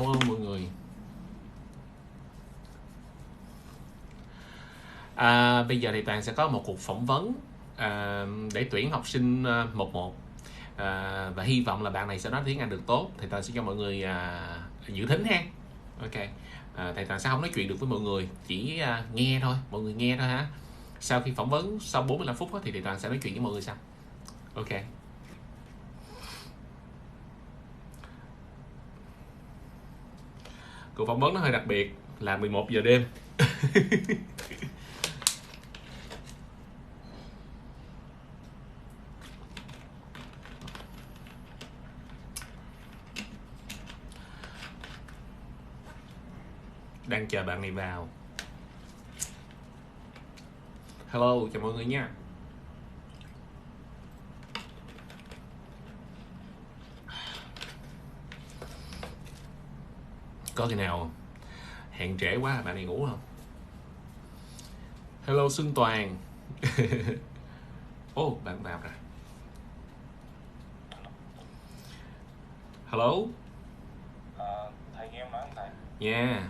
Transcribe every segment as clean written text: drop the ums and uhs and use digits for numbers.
Hello mọi người. Bây giờ thì Toàn sẽ có một cuộc phỏng vấn để tuyển học sinh 11 và hy vọng là bạn này sẽ nói tiếng Anh được tốt. Thì Toàn sẽ cho mọi người dự thính ha. Ok. Thầy Toàn sẽ không nói chuyện được với mọi người, chỉ nghe thôi, mọi người nghe thôi ha. Sau khi phỏng vấn sau 45 phút thì thầy Toàn sẽ nói chuyện với mọi người sau. Ok. Cuộc phỏng vấn nó hơi đặc biệt là 11 giờ đêm. Đang chờ bạn này vào. Hello, chào mọi người nha. Có khi nào hẹn trễ quá bạn này ngủ không? Hello Xuân Toàn. Bạn vào rồi. Hello. Thầy nghe em nói không thầy? Yeah.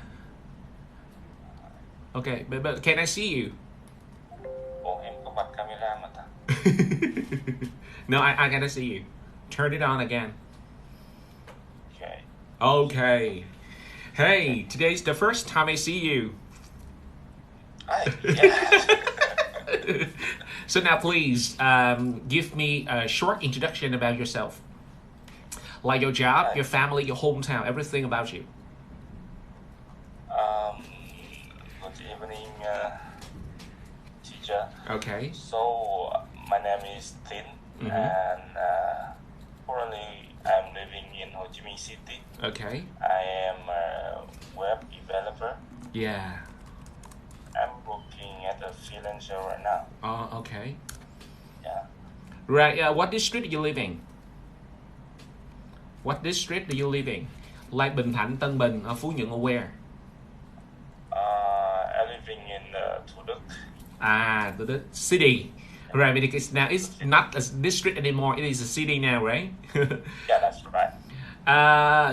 Okay, but can I see you? Em có bật camera mà thầy. No, I gotta see you. Turn it on again. Okay. Okay. Hey, today's the first time I see you. Yes. So now please give me a short introduction about yourself. Like your job, your family, your hometown, everything about you. Good evening, teacher. Okay. So, my name is TRÍNH, and currently I'm living in Ho Chi Minh City. Okay. I am a web developer. Yeah. I'm working at a freelancer right now. Oh, okay. Yeah. Right. What district do you live in? What district do you live in? Like Bình Thạnh, Tân Bình, or Phú Nhuận, or where? I'm living in Thủ Đức. The city. Right, because now it's not a district anymore. It is a city now, right? Yeah, that's right.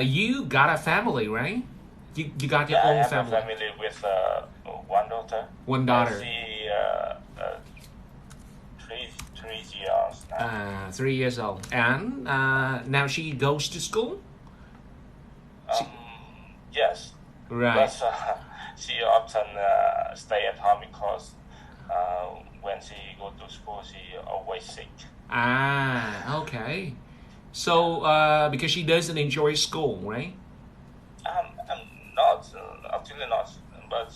You got a family, right? You got your own family. I have a family with one daughter. One daughter. She 3 years now. 3 years old. And now she goes to school? Yes. Right. But she often stay at home because when she go to school, she always sick. Okay. So, because she doesn't enjoy school, right? Not, actually not. But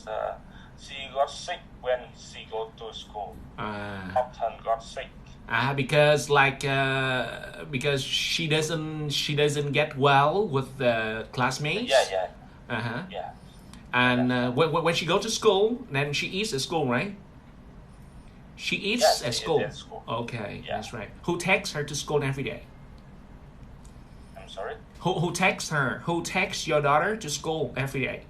she got sick when she go to school. Often got sick. Because because she doesn't get well with the classmates. Yeah. Yeah. And when she go to school, then she eats at school, right? She eats at school. At school. Okay, yeah. That's right. Who takes her to school every day? I'm sorry? Who takes her? Who takes your daughter to school every day?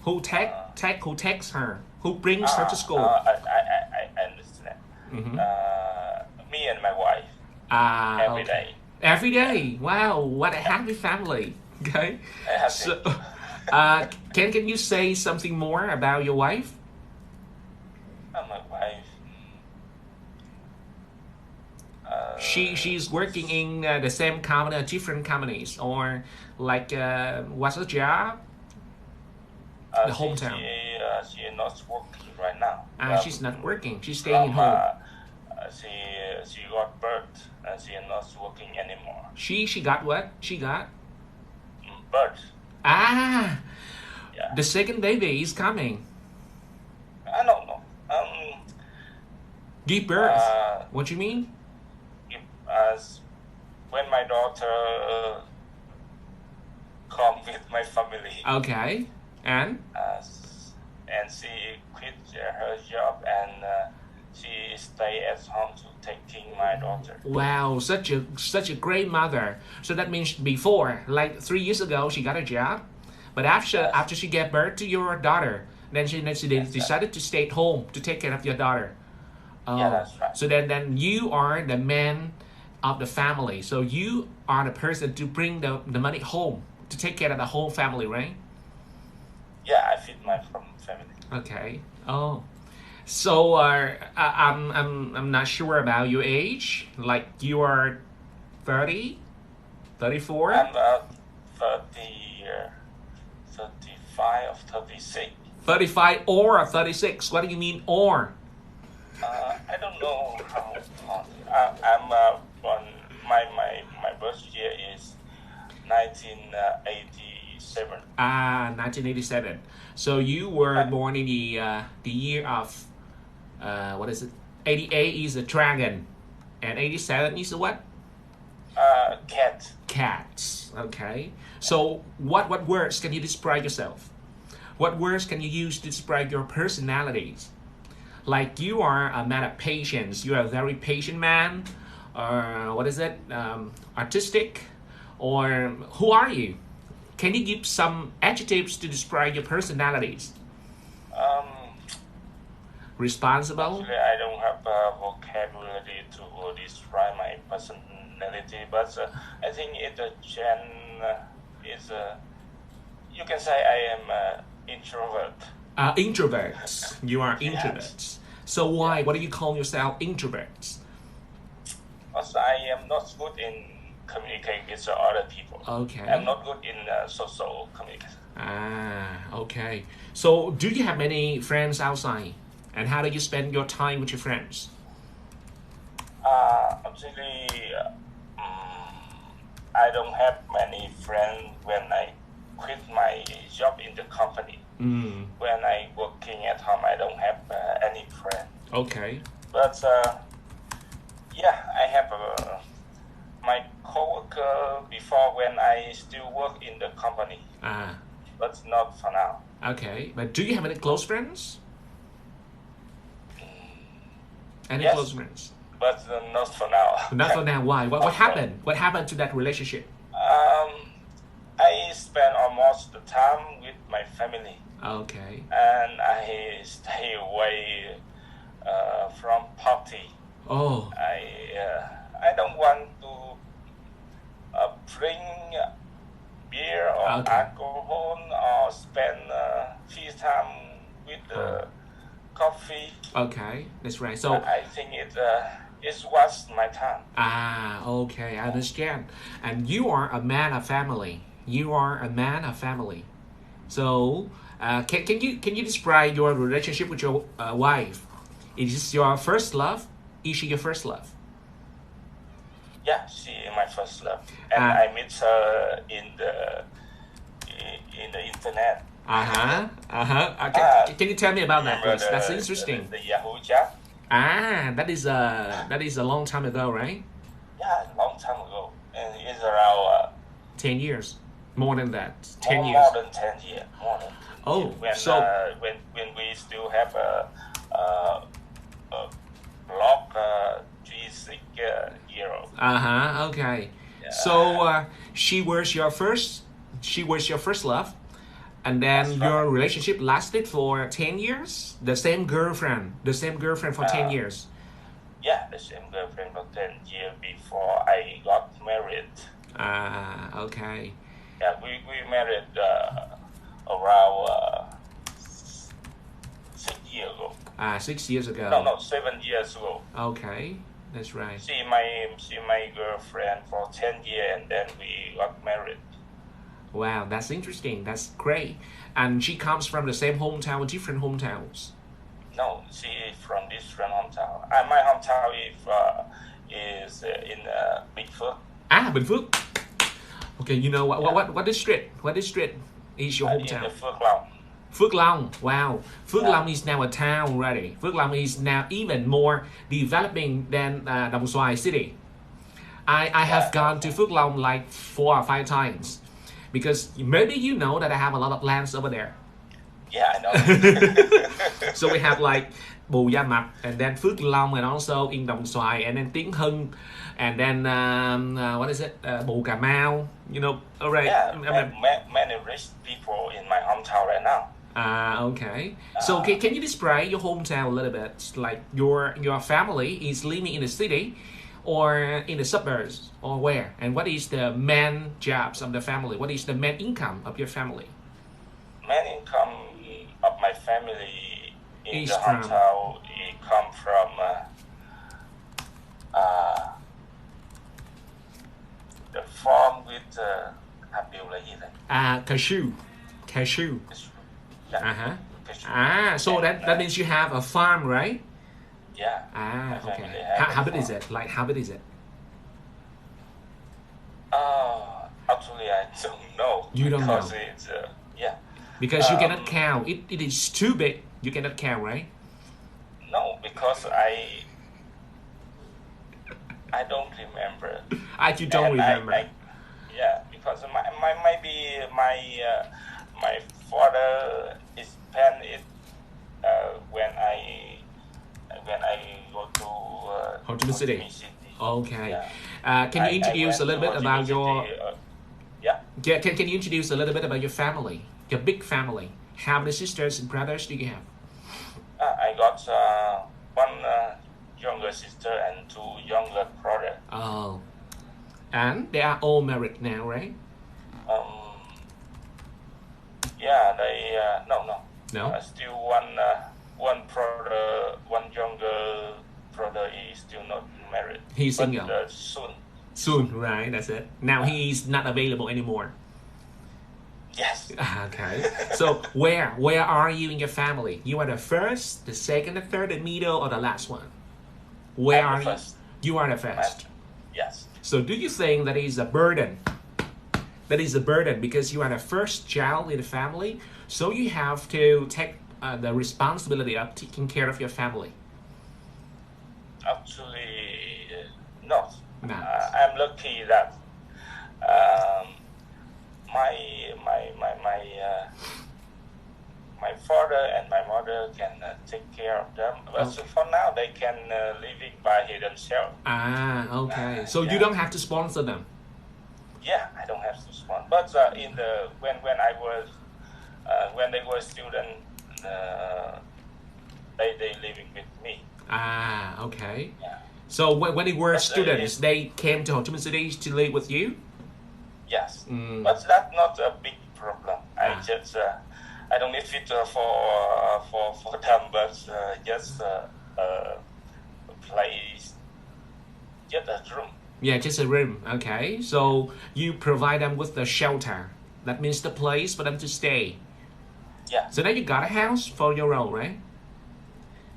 Who takes her? Who brings her to school? I understand. Me and my wife. Every day. Every day. Wow, what a happy family. Okay. So, can you say something more about your wife? My wife. She's working in the same company, different companies, or like what's her job? The hometown. She is not working right now. She's not working. She's staying at home. She got birth and she is not working anymore. She got what? She got birth. Yeah. The second baby is coming. I don't know. Give birth. What you mean? When my daughter come with my family. Okay. And she quit her job and she stay at home to taking my daughter. Wow, such a great mother. So that means before, like 3 years ago, she got a job, but after she gave birth to your daughter, then she decided to stay at home to take care of your daughter. Yeah, that's right. So then you are the man of the family. So you are the person to bring the money home, to take care of the whole family, right? Yeah, I feed my family. Okay. Oh. So I'm not sure about your age. Like you are 30, 34? I'm 30, 35 or 36. 35 or 36. What do you mean or? I don't know how. I'm born. My birth year is 1987. 1987. So you were born in the year of what is it? 88 is a dragon, and 87 is a what? Cat. Cats. Okay. So what words can you describe yourself? What words can you use to describe your personalities? Like you are a man of patience. You are a very patient man. Or what is it? Artistic. Or who are you? Can you give some adjectives to describe your personalities? Responsible. Actually, I don't have a vocabulary to describe my personality, but I think it is. You can say I am introvert. Introverts. You are introverts. Yes. So why? What do you call yourself introverts? Also, I am not good in communicating with other people. Okay. I'm not good in social communication. Okay. So do you have many friends outside? And how do you spend your time with your friends? Actually, I don't have many friends when I quit my job in the company. When I working at home, I don't have any friend. Okay. But yeah, I have my coworker before when I still work in the company. But not for now. Okay. But do you have any close friends? Any Yes. close friends? But not for now. Not for now. Why? What happened? What happened to that relationship? I spend almost the time with my family. Okay. And I stay away from party. Oh. I don't want to drink beer or alcohol or spend free time with coffee. Okay, that's right. So I think it was my time. Okay, I understand. And you are a man of family. You are a man of family. So can you describe your relationship with your wife? Is this your first love? Is she your first love? Yeah, she is my first love, and I met her in the internet. Can you tell me about that, please? That's interesting. The Yahoo chat. That is a long time ago, right? Yeah, long time ago, and it's around 10 years, more than that. 10 years. More than 10 years. More than 10 Oh, years. When, so when we still have a block 3-6 year old. Okay. So she was your first love, and then your relationship lasted for 10 years. The same girlfriend for 10 years. Yeah, the same girlfriend for 10 years before I got married. Okay. Yeah, we married around 6 years ago. 6 years ago. No, 7 years ago. Okay, that's right. She my girlfriend for 10 years, and then we got married. Wow, that's interesting. That's great. And she comes from the same hometown or different hometowns? No, she is from different hometown. My hometown is in Bình Phước. Bình Phước. Okay, you know what district? What district is your hometown? In Phước Long. Phước Long. Wow. Phước Long is now a town already. Phước Long is now even more developing than Đồng Xoài city. I have gone to Phước Long like 4 or 5 times. Because maybe you know that I have a lot of lands over there. Yeah, I know. So we have like Bù Gia Mập, and then Phước Long, and also in Đồng Xoài, and then Tiếng Hưng, and then what is it? Bù Cà Mau. You know, alright. Yeah, many rich people in my hometown right now. Okay. So can you describe your hometown a little bit? Like your family is living in the city, or in the suburbs, or where? And what is the main jobs of the family? What is the main income of your family? Main income of my family in Is the from- hometown, it come from the farm with hạt điều là gì thầy? Cashew. Yeah. Uh-huh. Cashew. So And, that means you have a farm, right? yeah. My Okay. family have How a big is farm. it? Like, how big is it? Actually, I don't know. You don't know. Because it's yeah. Because you cannot count. It is too big. You cannot count, right? No, because I don't remember. You don't And remember. Yeah, because maybe my father spent it when I go to Ho Chi Minh City. Okay. Yeah. Can you introduce a little bit about your? Yeah. Yeah. Can you introduce a little bit about your family? Your big family. How many sisters and brothers do you have? I got one younger sister and two younger brothers. Oh. And they are all married now, right? Yeah, they no. No. Still one brother, one younger brother is still not married. He's but, single. Soon. Soon, right? That's it. Now he's not available anymore. Yes. Okay. So where are you in your family? You are the first, the second, the third, the middle, or the last one? Where I'm are the you? first. You are the first. Yes. So do you think that is a burden? That is a burden because you are the first child in the family, so you have to take the responsibility of taking care of your family. Actually, not. No. I'm lucky that my father and my mother can take care of them. But Okay. for now, they can living by themselves. Okay. So you Yeah. don't have to sponsor them. Yeah, I don't have to sponsor. But in the when I was when they were student, they living with me. Okay. Yeah. So when they were But, students, they came to Ho Chi Minh City to live with you? Yes. Mm. But that's not a big problem. I Ah. just I don't need it for them, but just a place, just a room. Yeah, just a room. Okay. So you provide them with the shelter. That means the place for them to stay. Yeah. So now you got a house for your own, right?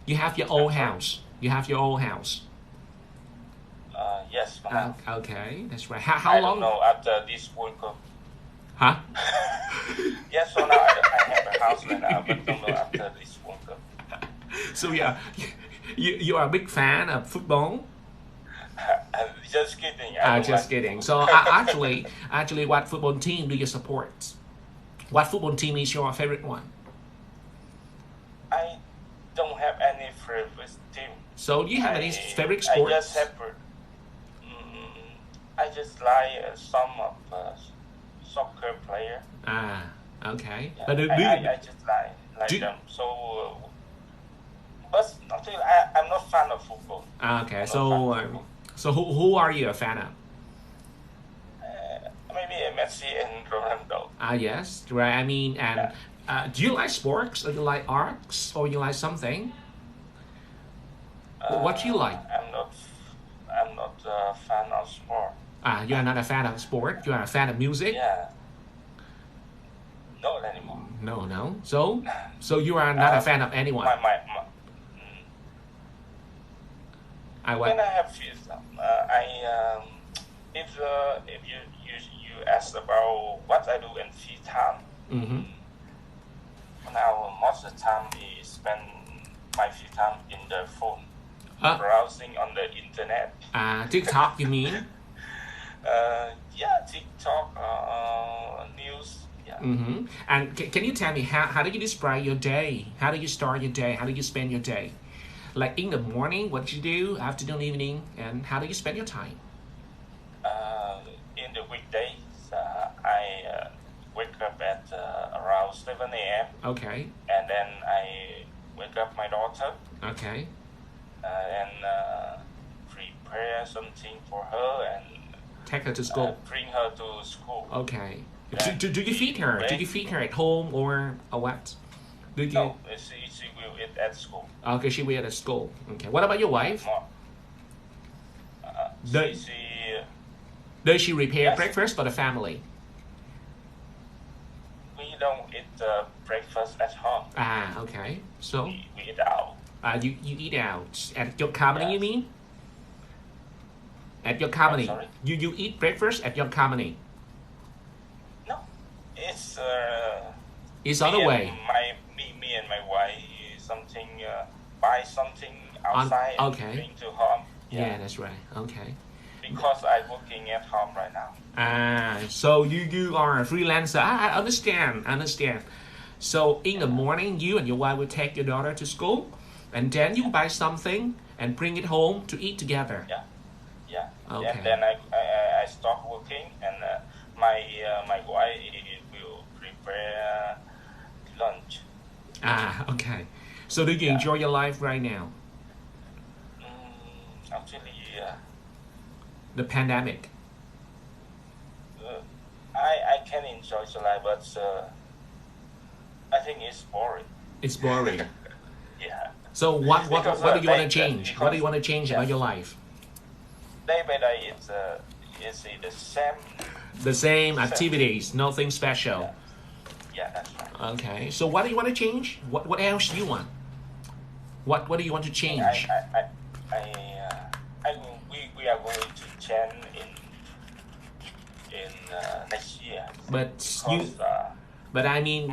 You have your own house. You have your own house. Yes. For now. Okay, that's right. I How don't long? know after this World Cup. Huh? Yes, for now I have a house right now, but don't know after this World Cup. So yeah, you are a big fan of football. I'm just kidding. I don't Just like kidding. football. So actually, what football team do you support? What football team is your favorite one? I don't have any favorite team. So do you have any favorite I sports? just have. I just like some of soccer player. Okay. Yeah, But I just like do- them. So, but actually, I'm not fan of football. Okay. I'm not So fan of football. so who are you a fan of? Maybe Messi and Ronaldo. Yes. Right. I mean, and do you like sports, or you like arts, or you like something? What do you like? I'm not a fan of sport. You are not a fan of sport. You are a fan of music. Yeah. Not anymore. No. So you are not a fan of anyone. When I have free time, if you ask about what I do in free time, Mm-hmm. now most of the time I spend my free time in the phone, browsing on the internet. TikTok, you mean? Yeah, TikTok, news. Yeah. Mm-hmm. And can you tell me how do you describe your day? How do you start your day? How do you spend your day? Like in the morning, what you do, afternoon, evening, and how do you spend your time? In the weekdays, I wake up at around 7 a.m. Okay. and then I wake up my daughter Okay. and prepare something for her and take her to school. Bring her to school. Okay. Do you feed her? Do you feed her at home or what? Do you? No, she will eat at school. Okay, she will eat at school. Okay. What about your wife? Does she prepare breakfast for the family? We don't eat breakfast at home. Okay. So we eat out. You eat out at your company, you mean? At your company, you eat breakfast at your company. No, it's other way. Me and my wife something buy something outside and bring to home. Yeah, that's right. Okay. Because I'm working at home right now. So you are a freelancer. I understand. So in the morning, you and your wife will take your daughter to school, and then you buy something and bring it home to eat together. Yeah. Okay. And then I stop working, and my wife will prepare lunch. Okay. So do you enjoy your life right now? Actually, the pandemic. I can enjoy the life, but I think it's boring. It's boring. Yeah. So what do you want to change? What do you want to change about your life? Day by day, it's the same. The same activities, nothing special. Yeah, that's right. Okay. So what do you want to change? What else do you want? What do you want to change? We are going to change in next year. But I mean,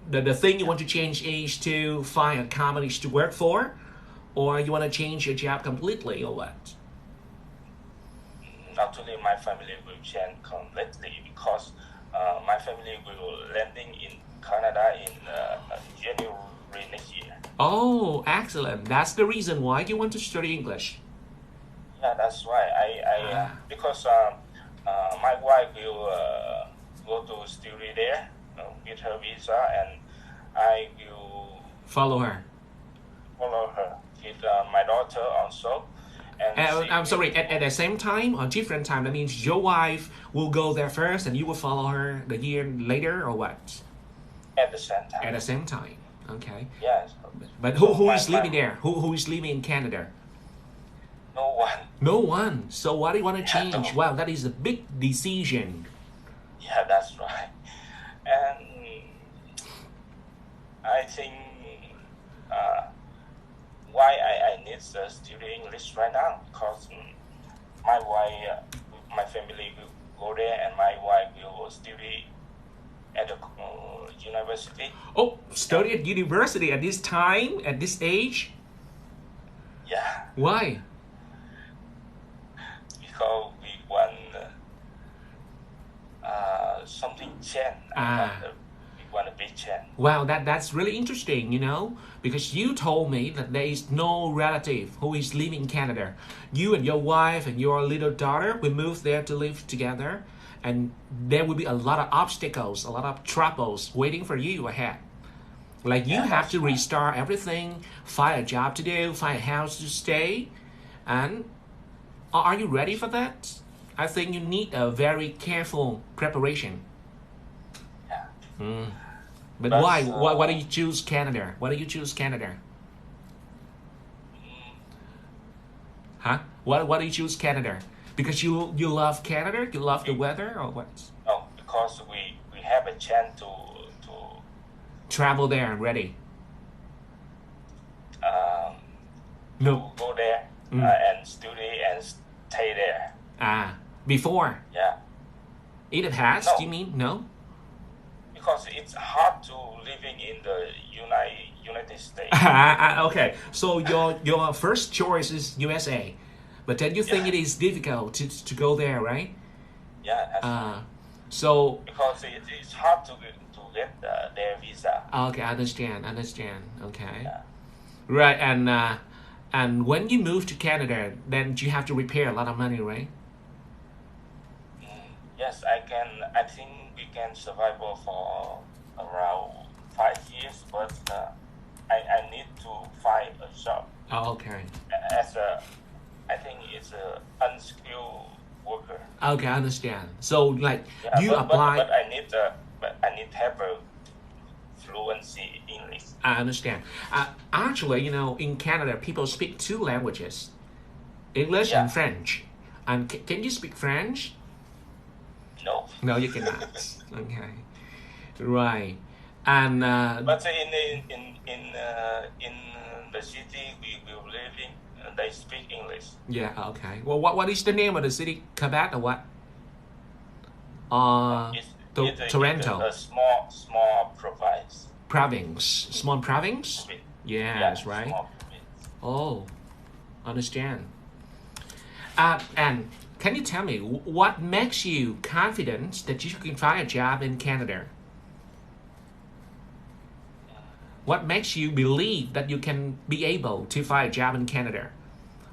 the thing you want to change is to find a company to work for, or you want to change your job completely, or what? Actually, my family will change completely because my family will landing in Canada in January next year. Oh, excellent! That's the reason why you want to study English. Yeah, that's why because my wife will go to study there with her visa, and I will follow her with my daughter also. And I'm sorry, at the same time or different time? That means your wife will go there first and you will follow her the year later, or what? At the same time. At the same time, okay. Yes. But who is living there? Who is living in Canada? No one. No one. So what do you want to change? No. Wow, that is a big decision. Yeah, that's right. And I think why I need to study English right now, because my wife, my family will go there, and my wife will study at the university. Oh, study at university at this time, at this age? Yeah. Why? Because we want something change. We want a big change. Wow, that's really interesting, you know, because you told me that there is no relative who is living in Canada. You and your wife and your little daughter will move there to live together, and there will be a lot of obstacles, a lot of troubles waiting for you ahead. Like you have to restart everything, find a job to do, find a house to stay, and are you ready for that? I think you need a very careful preparation. Yeah. But why? Why do you choose Canada? Why do you choose Canada? Huh? Why do you choose Canada? Because you love Canada? You love the weather, or what? No, because we have a chance to travel there and ready. No. Go there and study and stay there. Before? Yeah. In the past, No. you mean? No? Because it's hard to living in the United States. Okay, so your first choice is USA, but then you think it is difficult to go there, right? Yeah. So because it's hard to get their visa. Okay, I understand. Okay. Yeah. Right, and when you move to Canada, then you have to prepare a lot of money, right? Yes, I think we can survive for around 5 years, but I need to find a job. Oh, okay. As I think it's a unskilled worker. Okay, I understand. So like you but, apply. But I need to have a fluency in English. I understand. Actually, in Canada, people speak two languages, English and French. And can you speak French? No. No, you cannot. Okay, right. And but in the city we live in, they speak English. Yeah. Okay. Well, what is the name of the city? Quebec or what? Toronto. It's a small province. Small province. Yeah, that's right. Oh, understand. And can you tell me what makes you confident that you can find a job in Canada? What makes you believe that you can be able to find a job in Canada?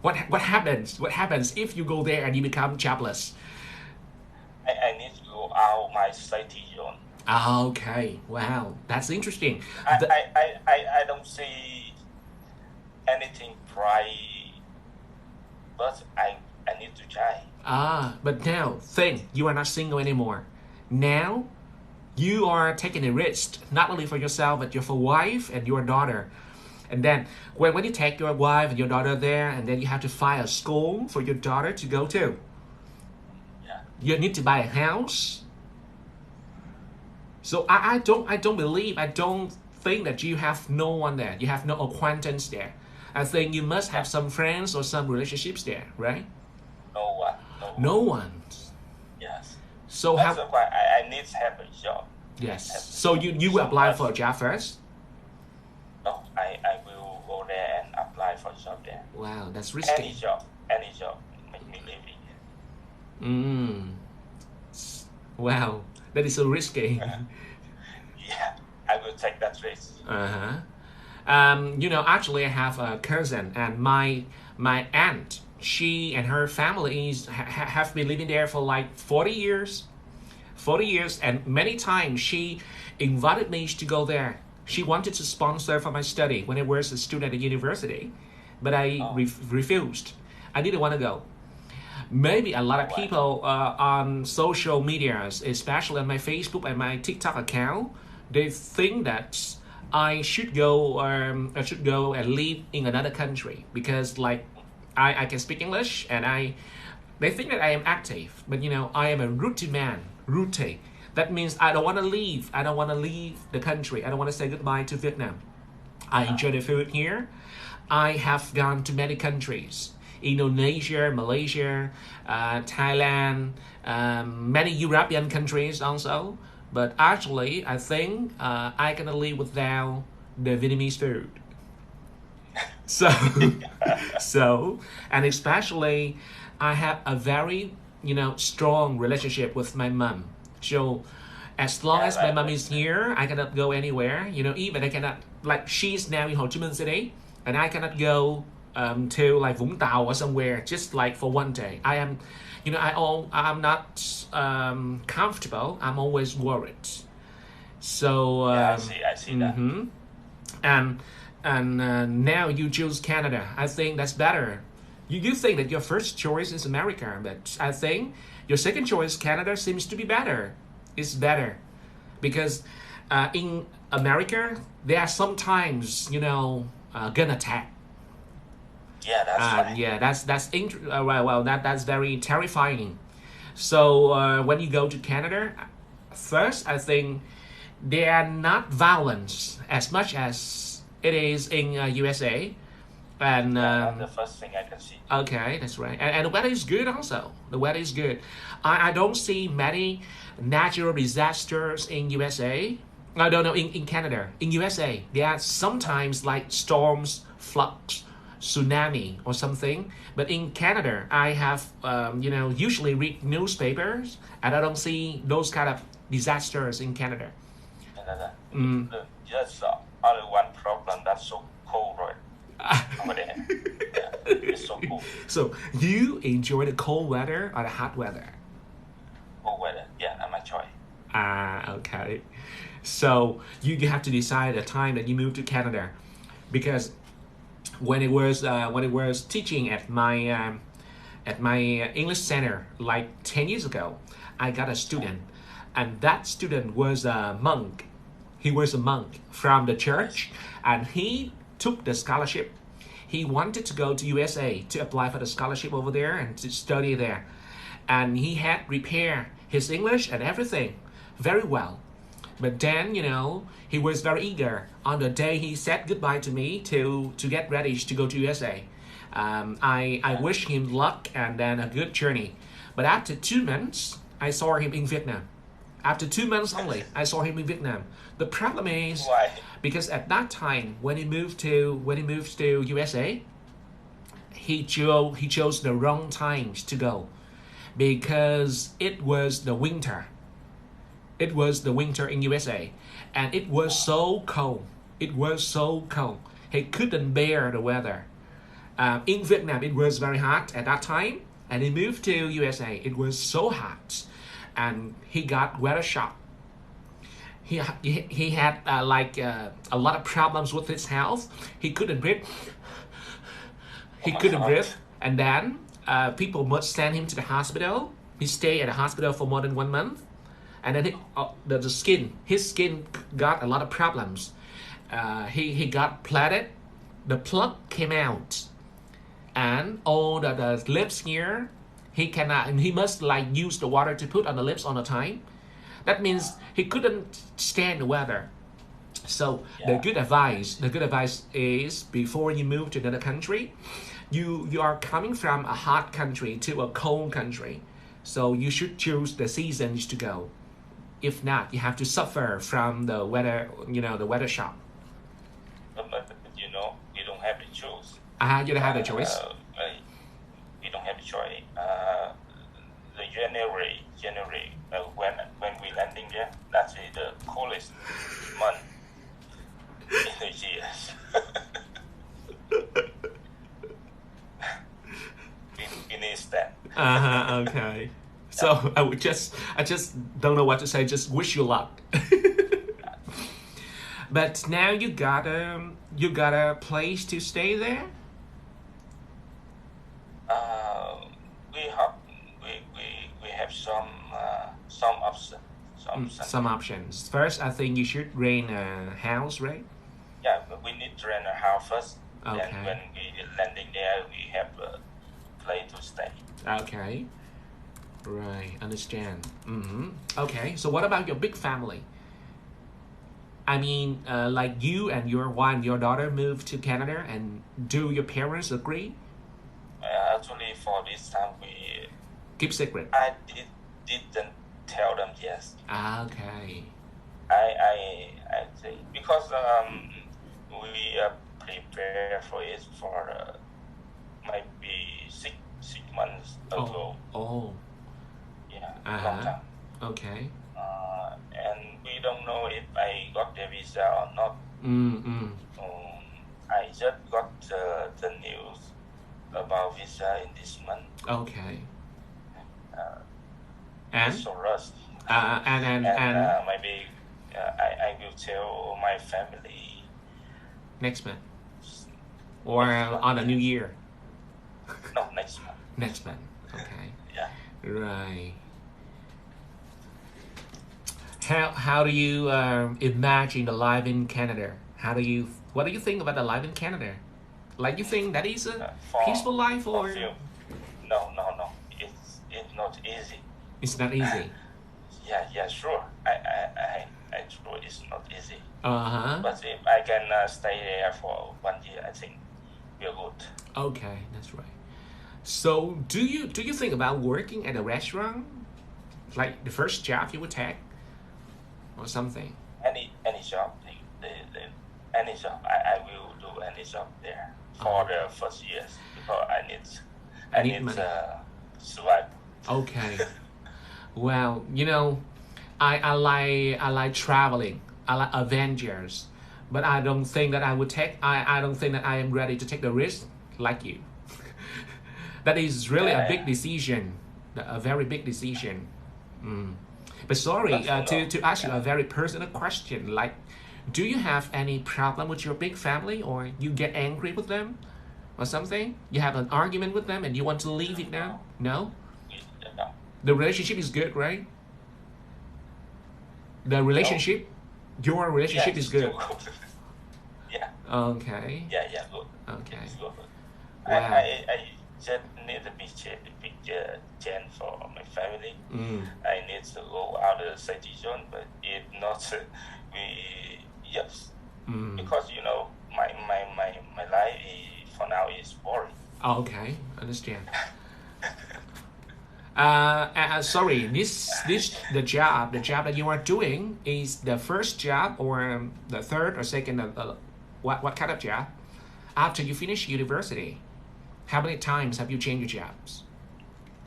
What happens? What happens if you go there and you become jobless? I need to go out my safety zone. Okay. Wow, that's interesting. I don't see anything bright, but I need to try. But now think you are not single anymore. Now you are taking a risk not only for yourself but for wife and your daughter. And then when you take your wife and your daughter there, and then you have to find a school for your daughter to go to. Yeah. You need to buy a house. So I don't think that you have no one there. You have no acquaintance there. I think you must have some friends or some relationships there, right? No one. No one. Yes. So that's why I need to have a job. Yes. So you will apply for a job first? No, I will go there and apply for a job there. Wow, that's risky. Any job, make me living. Wow, that is so risky. Yeah, I will take that risk. Actually, I have a cousin, and my aunt, she and her family have been living there for like 40 years. 40 years, and many times she invited me to go there. She wanted to sponsor for my study when I was a student at university, but I refused. I didn't want to go. Maybe a lot of people on social media, especially on my Facebook and my TikTok account, they think that I should go and live in another country because like I can speak English and they think that I am active, but I am a routine man. Routine. That means I don't want to leave. I don't want to leave the country. I don't want to say goodbye to Vietnam. I enjoy the food here. I have gone to many countries. Indonesia, Malaysia, Thailand, many European countries also. But actually, I think I can live without the Vietnamese food. So, and especially, I have a very strong relationship with my mom. So as long as my mom is here, I cannot go anywhere. Even I cannot, like she's now in Ho Chi Minh City, and I cannot go to like Vũng Tàu or somewhere just like for one day. I am, I'm not comfortable. I'm always worried. So I see that. And now you choose Canada. I think that's better. You think that your first choice is America, but I think your second choice, Canada, seems to be better. It's better because in America, there are sometimes, gun attack. Yeah, that's right. Yeah, that's very terrifying. So when you go to Canada, first, I think they are not violent as much as it is in USA. And that's the first thing I can see. Okay, that's right. And the weather is good also. The weather is good. I don't see many natural disasters in USA. I don't know, in Canada. In USA, there are sometimes like storms, floods, tsunami or something. But in Canada, I have, usually read newspapers and I don't see those kind of disasters in Canada. Just only one problem, that's so cold, right? Over there. Yeah, it's so cool. So you enjoy the cold weather or the hot weather? Cold weather, yeah, that's my choice. Okay. So you have to decide the time that you move to Canada, because when it was teaching at my at my English center like 10 years ago. I got a student, and that student was a monk. He was a monk from the church, and he took the scholarship. He wanted to go to USA to apply for the scholarship over there and to study there. And he had prepared his English and everything very well. But then, he was very eager. On the day he said goodbye to me to get ready to go to USA. I wish him luck and then a good journey. But after 2 months, I saw him in Vietnam. After 2 months only, I saw him in Vietnam. The problem is, Why? because at that time when he moved to USA, he chose the wrong times to go, because it was the winter. It was the winter in USA, and it was so cold. It was so cold. He couldn't bear the weather. In Vietnam, it was very hot at that time, and he moved to USA. It was so hot, and he got weather shock. He had a lot of problems with his health. He couldn't breathe. And then people must send him to the hospital. He stayed at the hospital for more than 1 month, and then his skin got a lot of problems. He got platted. The plug came out, and all the lips here, he cannot, and he must use the water to put on the lips all the time. That means he couldn't stand the weather. So the good advice is, before you move to another country, you are coming from a hot country to a cold country. So you should choose the seasons to go. If not, you have to suffer from the weather, the weather shock. But you don't have the choice. You don't have the choice. You don't have the choice. The January, when we landing there, that's the coolest month in the years. we need that. Okay. So I just don't know what to say. Just wish you luck. But now you got a place to stay there. We have some options. Some options. First, I think you should rent a house, right? Yeah, but we need to rent a house first. Okay. Then when we landing there, we have a place to stay. Okay. Right, understand. Okay, so what about your big family? I mean, like you and your wife and your daughter moved to Canada, and do your parents agree? Actually, for this time, we keep secret. I didn't tell them yes. Okay. I say because we prepare for it for maybe six months ago. Oh. Yeah, long time. Okay. And we don't know if I got the visa or not. I just got the news about visa in this month. Okay. And so rushed. And maybe I will tell my family next month, or on a new year. No, next month. Next month. Okay. Yeah. Right. How do you imagine the life in Canada? What do you think about the life in Canada? Like, you think that is a peaceful life, or? No. It's not easy. It's not easy. Yeah, sure. I sure it's not easy. But if I can stay there for 1 year, I think we're good. Okay, that's right. So, do you think about working at a restaurant, like the first job you would take, or something? Any job, any job. I will do any job there for the first years, because I need money. Survive. Okay. Well, I like traveling. I like adventures, but I don't think that I don't think that I am ready to take the risk like you. That is really a big decision, a very big decision. But sorry, to ask you a very personal question, like, do you have any problem with your big family, or you get angry with them or something? You have an argument with them and you want to leave it now? No? No. The relationship is good, right? The relationship, your relationship is good. Yeah. Okay. Yeah, good. Okay. It's good. Wow. I just need to be change for my family. I need to go out of the safety zone, but if not, yes. Because my life for now is boring. Okay, understand. Sorry, the job that you are doing is the first job or the third or second? What kind of job? After you finish university, how many times have you changed your jobs?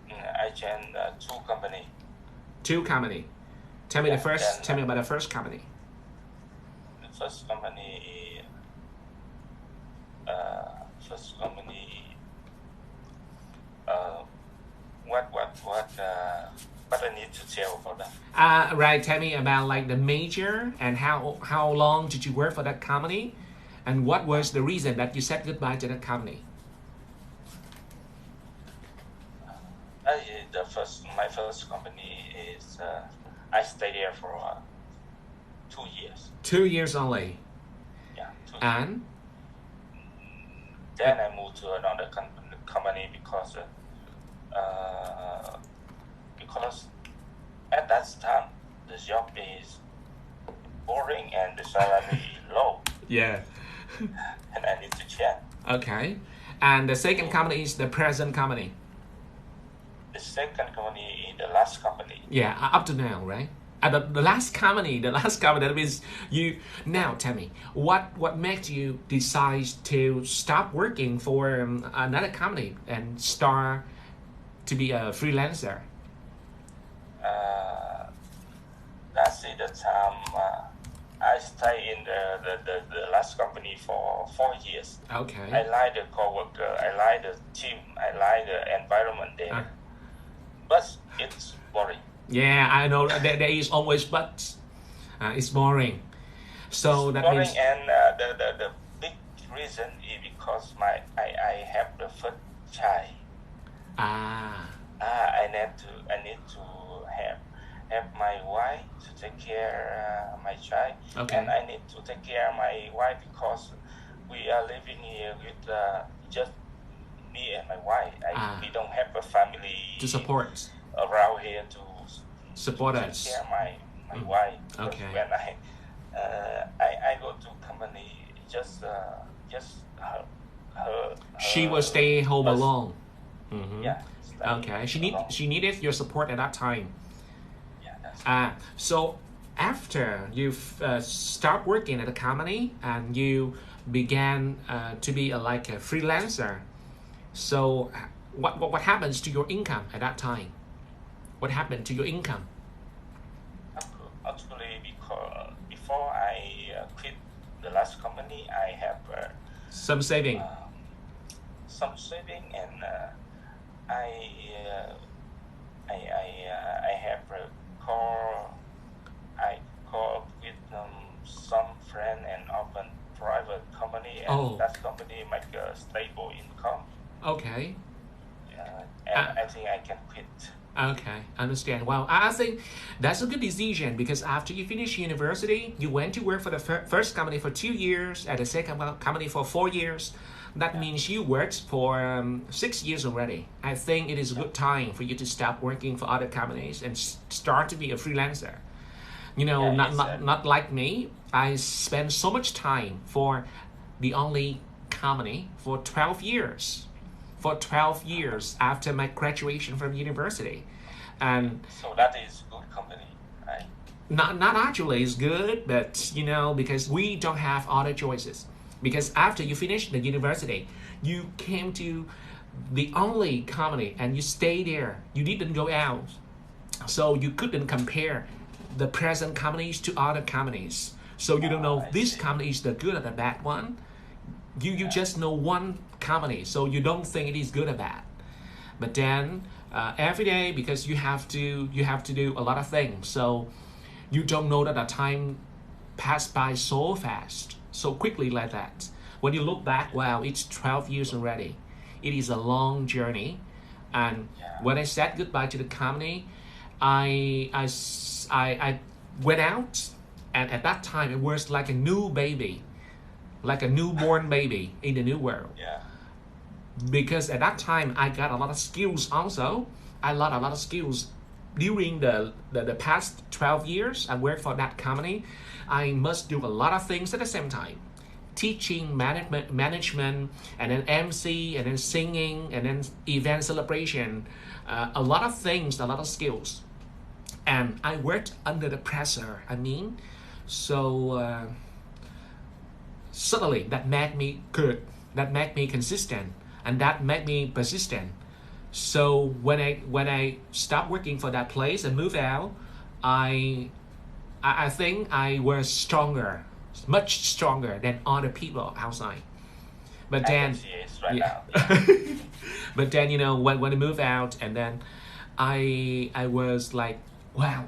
I changed 2 companies. 2 company. Tell me Tell me about the first company. The first company. What I need to tell for that? Right. Tell me about like the major and how long did you work for that company, and what was the reason that you said goodbye to that company? My first company is I stayed there for 2 years. 2 years only. Yeah. 2 years. And then I moved to another company because at that time the job is boring and the salary low. Yeah. And I need to change. Okay. And the second company is the present company. The second company is the last company. Yeah, up to now, right? The last company, that means you. Now tell me, what makes you decide to stop working for another company and start to be a freelancer? That's the time I stay in the last company for 4 years. Okay. I like the coworker, I like the team, I like the environment there. But it's boring. Yeah, I know there is always but. It's boring. So it's that boring, means. And the big reason is because I have the first child. I need to have my wife to take care my child. Okay. And I need to take care of my wife because we are living here with just me and my wife. We don't have a family to support around here to support take us. care of my wife. Okay. When I go to company, just her. She will stay home alone. Yeah. Okay. She needed your support at that time. Yeah. So after you've stopped working at a company and you began to be like a freelancer, so what happens to your income at that time? What happened to your income? Actually, because before I quit the last company, I have some saving. And I have call with some friend and open private company, and that company make a stable income. Okay. And I think I can quit. Okay, understand. Well, I think that's a good decision because after you finish university, you went to work for the first company for 2 years, at the second company for 4 years. That means you worked for 6 years already. I think it is a good time for you to stop working for other companies and start to be a freelancer. You know, not like me. I spent so much time for the only company for 12 years. For 12 years after my graduation from university. And so that is good company, right? Not actually it's good, but you know, because we don't have other choices. Because after you finish the university, you came to the only company and you stay there. You didn't go out. So you couldn't compare the present companies to other companies. So you don't know this company is the good or the bad one. You just know one company, so you don't think it is good or bad. But then every day, because you have to do a lot of things, so you don't know that the time passed by so fast, so quickly like that. when you look back, wow, it's 12 years already. It is a long journey. And when I said goodbye to the company, I went out, and at that time it was like a new baby, like a newborn baby in the new world. Yeah. Because at that time I got a lot of skills also. I learned a lot of skills during the past 12 years I worked for that company. I must do a lot of things at the same time. Teaching, management, and then MC, and then singing, and then event celebration. A lot of things, a lot of skills. And I worked under the pressure, so suddenly that made me good, that made me consistent, and that made me persistent. So when I stopped working for that place and moved out, I think I was stronger, much stronger than other people outside. But then, but then when I moved out, and then I was like, wow,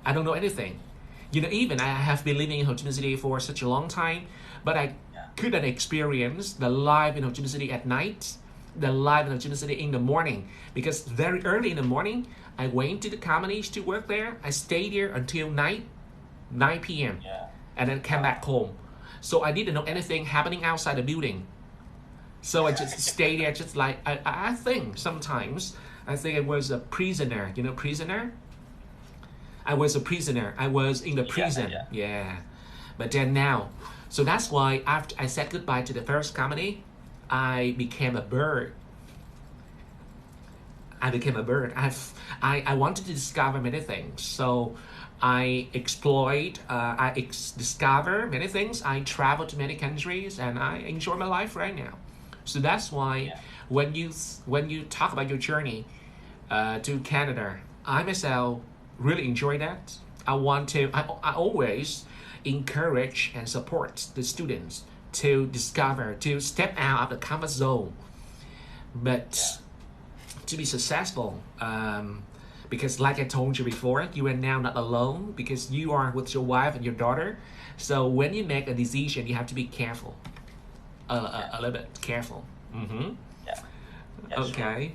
I don't know anything. Even I have been living in Ho Chi Minh City for such a long time, but I couldn't experience the life in Ho Chi Minh City at night, the life in Ho Chi Minh City in the morning, because very early in the morning I went to the companies to work there. I stayed there until 9 p.m. And then came back home. So I didn't know anything happening outside the building. So I just stayed there, just like I think sometimes I think I was a prisoner. Prisoner. I was a prisoner. I was in the prison. Yeah. But then now, so that's why after I said goodbye to the first company, I became a bird. I wanted to discover many things. So I explored, discover many things. I traveled to many countries, and I enjoy my life right now. So that's why when you talk about your journey to Canada, I myself really enjoy that. I always encourage and support the students to discover, to step out of the comfort zone, but to be successful. Because like I told you before, you are now not alone, because you are with your wife and your daughter. So when you make a decision, you have to be careful, a little bit careful. Okay.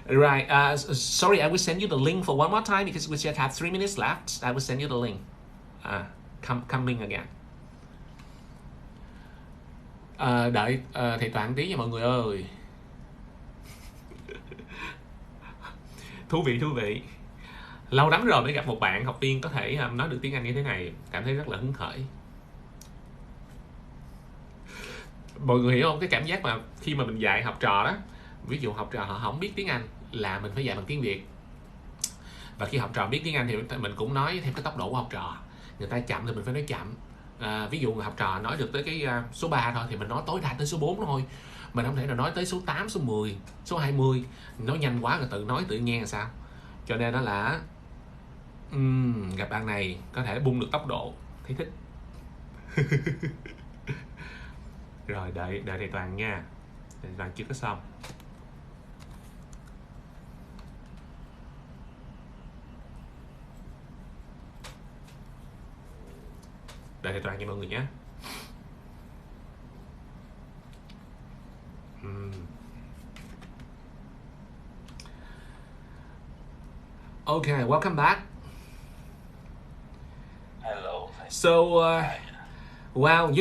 Right. Sorry, I will send you the link for one more time, because we just have 3 minutes left. I will send you the link. Coming again. Đợi thầy Toàn tí nha mọi người ơi. Thú vị. Lâu lắm rồi mới gặp một bạn học viên có thể nói được tiếng Anh như thế này. Cảm thấy rất là hứng khởi. Mọi người hiểu không? Cái cảm giác mà khi mà mình dạy học trò đó, ví dụ học trò họ không biết tiếng Anh là mình phải dạy bằng tiếng Việt. Và khi học trò biết tiếng Anh thì mình cũng nói theo cái tốc độ của học trò. Người ta chậm thì mình phải nói chậm. Ví dụ người học trò nói được tới cái số 3 thôi thì mình nói tối đa tới số 4 thôi. Mình không thể nào nói tới số 8, số 10, số 20. Nói nhanh quá rồi tự nói tự nghe là sao. Cho nên đó là gặp bạn này có thể bung được tốc độ. Thấy thích. Rồi đợi thầy Toàn nha. Thầy Toàn chưa có xong. Đợi thầy Toàn cho mọi người nhé. Okay, welcome back. Hello. So, well,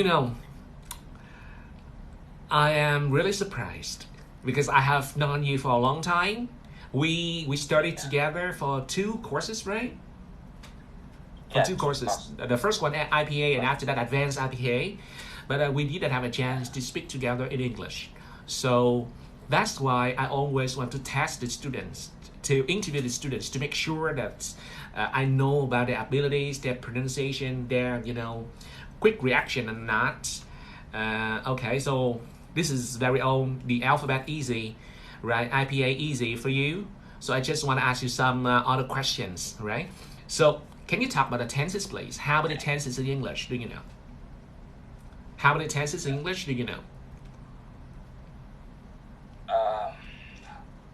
I am really surprised because I have known you for a long time. We studied together for 2 courses, right? For 2 courses. The first one IPA, and after that advanced IPA. But we didn't have a chance to speak together in English. So that's why I always want to test the students, to interview the students, to make sure that I know about their abilities, their pronunciation, their quick reaction and not. Okay, so this is very own the alphabet easy, right? IPA easy for you. So I just want to ask you some other questions, right? So can you talk about the tenses, please? How many tenses in English do you know? How many tenses in English do you know?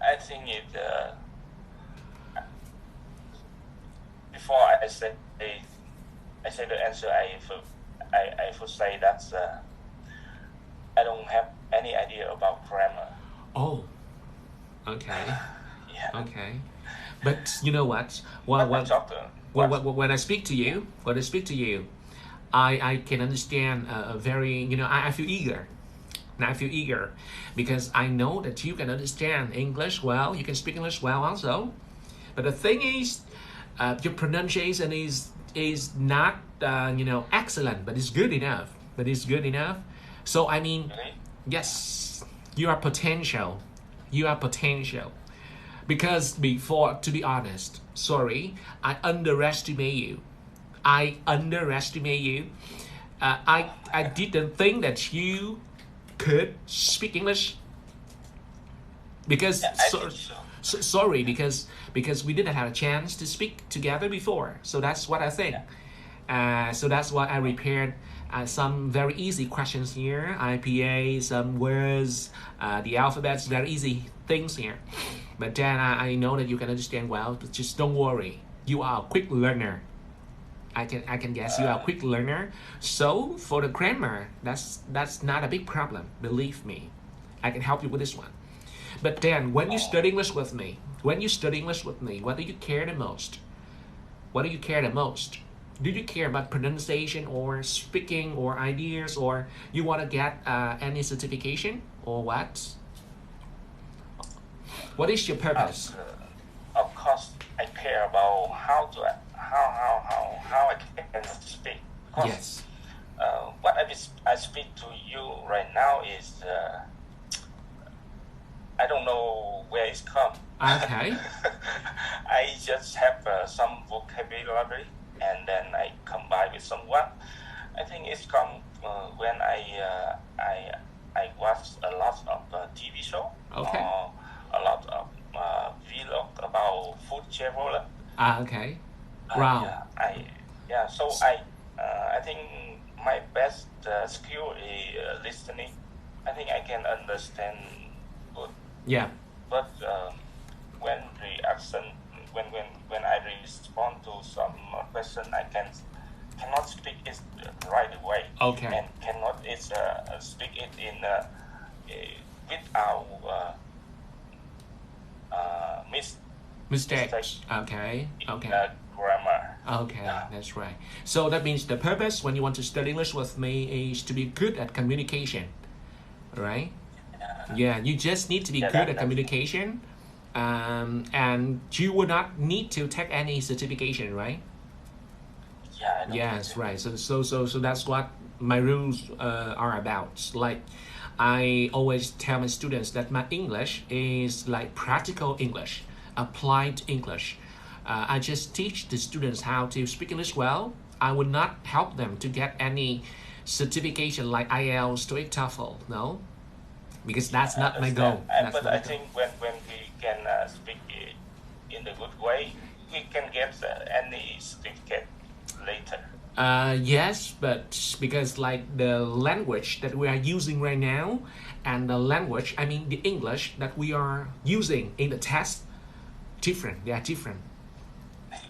I think before I say the answer, I would say that I don't have any idea about grammar. Oh, okay, Yeah. okay. But you know what? But my Well, doctor, when I speak to you, I can understand very, I feel eager. Now I feel eager because I know that you can understand English well, you can speak English well also. But the thing is, your pronunciation is not, excellent, but it's good enough. So I mean, really? yes, you are potential. Because before, to be honest, sorry, I underestimate you. I didn't think that you could speak English because Yeah, I think so. sorry, because we didn't have a chance to speak together before. So that's what I think. So that's why I prepared some very easy questions here. IPA, some words, the alphabets, very easy things here. But then I know that you can understand well. But just don't worry. You are a quick learner. I can guess you are a quick learner. So for the grammar, that's not a big problem. Believe me, I can help you with this one. But then when you study English with me, what do you care the most? Do you care about pronunciation or speaking or ideas, or you want to get any certification or what? What is your purpose? Of course, I care about how I can speak. Because, Yes. What I speak to you right now is I don't know where it's come. Okay. I just have some vocabulary and then I combine with someone. I think it's come when I watch a lot of TV show. Okay. Or a lot of vlog about food traveler. Okay. Wow. So I think my best skill is listening. I think I can understand good. Yeah. But when I respond to some question, I cannot speak it right away. Okay. And cannot speak it in without Mistakes. Okay. grammar. Okay, that's right. So that means the purpose when you want to study English with me is to be good at communication, right? Yeah, you just need to be good at communication, and you will not need to take any certification, right? Yeah. I don't Yes, think right. So that's what my rules are about. Like, I always tell my students that my English is like practical English, applied English. I just teach the students how to speak English well. I would not help them to get any certification like IELTS, TOEIC, TOEFL. No, because that's not my goal. But I think when we can speak it in a good way, we can get any certificate later. Yes, but because like the language that we are using right now and the language, I mean the English that we are using in the test, different. They are different.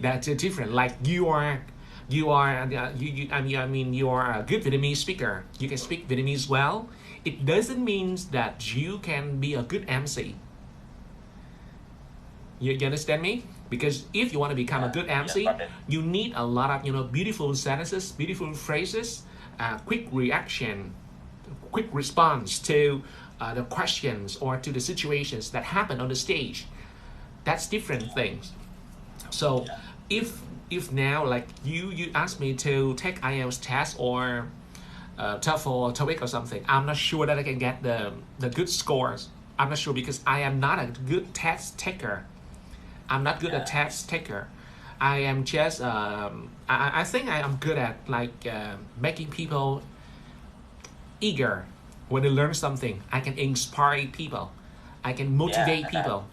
That's different. Like you are you are a good Vietnamese speaker. You can speak Vietnamese well. It doesn't mean that you can be a good MC. You understand me? Because if you want to become a good MC, you need a lot of beautiful sentences, beautiful phrases, quick reaction, quick response to the questions or to the situations that happen on the stage. That's different things. So if now like you ask me to take IELTS test or TOEFL or TOEIC or something, I'm not sure that I can get the good scores. I'm not sure because I am not a good test taker. I'm not good at test taker. I am just I think I am good at like making people eager when they learn something. I can inspire people. I can motivate people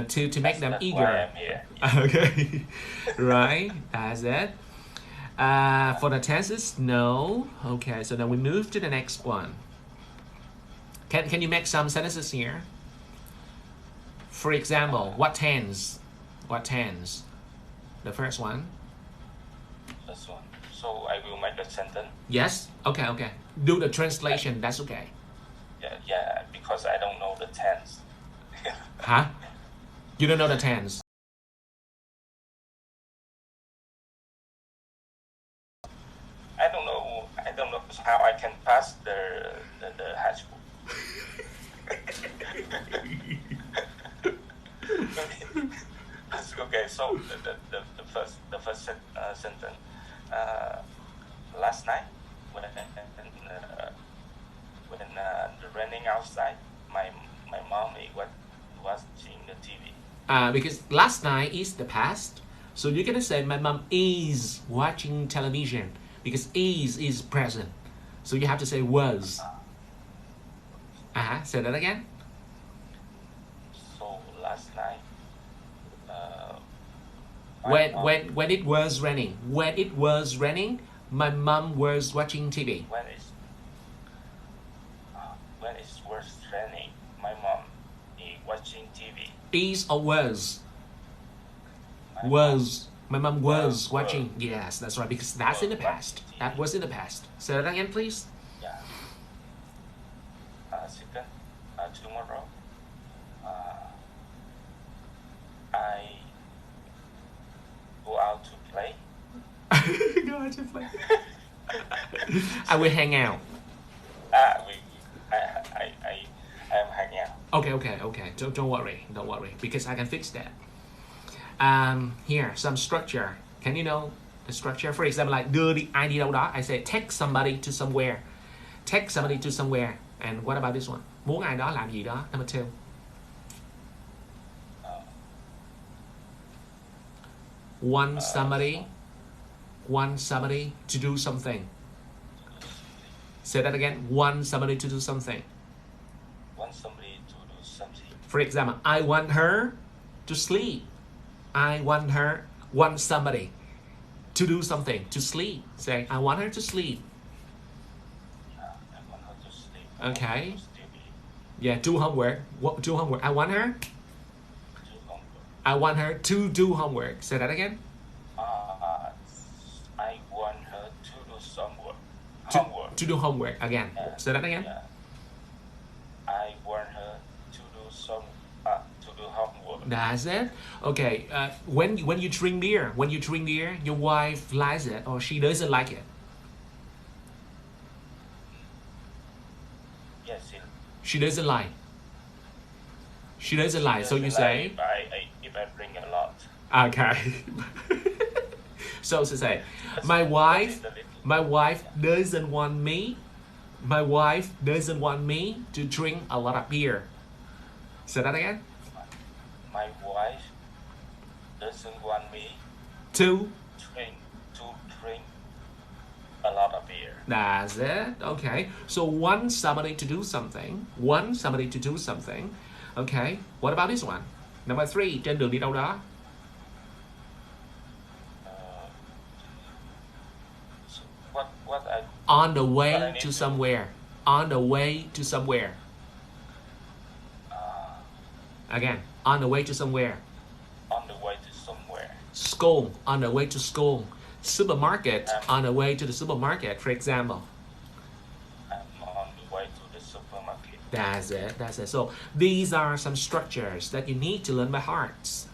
to make them eager. Why I'm here. Okay, right. That's it. For the tenses, no. Okay, so now we move to the next one. Can you make some sentences here? For example, what tense? What tense? The first one. This one. So I will make a sentence. Yes. Okay. Do the translation. That's okay. Yeah, because I don't know the tense. Huh? You don't know the tense. I don't know how I can pass the high school. Okay, so the first sentence. Last night when raining outside, my mom was watching the TV. Because last night is the past, so you're gonna say my mom is watching television, because is present, so you have to say was. Say that again. So last night, when it was raining, my mom was watching TV. When it was raining, my mom is watching TV. Is or was? My mom was watching. Yes, that's right, because that's in the past. That was in the past. Say that again, please. Yeah. Second, tomorrow, I go out to play. Go out to play. I will hang out. I am hanging out. Okay. Don't worry, because I can fix that. Here, some structure. Can you know the structure? For example, like đưa đi ai đi đâu đó. I say take somebody to somewhere. Take somebody to somewhere. And what about this one? Muốn ai đó làm gì đó. Number 2. Want somebody to do something. Say that again. Want somebody to do something. Want somebody to do something. For example, I want her to sleep. I want somebody to do something, to sleep. Say, I want her to sleep. I want her to sleep. Okay. Yeah, do homework. Do homework. I want her to do homework. Say that again. I want her to do some work. To do homework again. Say that again. Yeah. I want her to do homework. That's it. Okay. When you drink beer, your wife likes it or she doesn't like it. Yes. She doesn't like. So you say. If I drink a lot. Okay. So to say, my wife doesn't want me. My wife doesn't want me to drink a lot of beer. Say that again. My wife doesn't want me To drink a lot of beer. That's it. Okay. So want somebody to do something. Okay. What about this one? Number 3. Trên đường đi đâu đó. On the way to somewhere. Again. On the way to somewhere. School. On the way to school. Supermarket. On the way to the supermarket, for example. I'm on the way to the supermarket. That's it. So these are some structures that you need to learn by heart.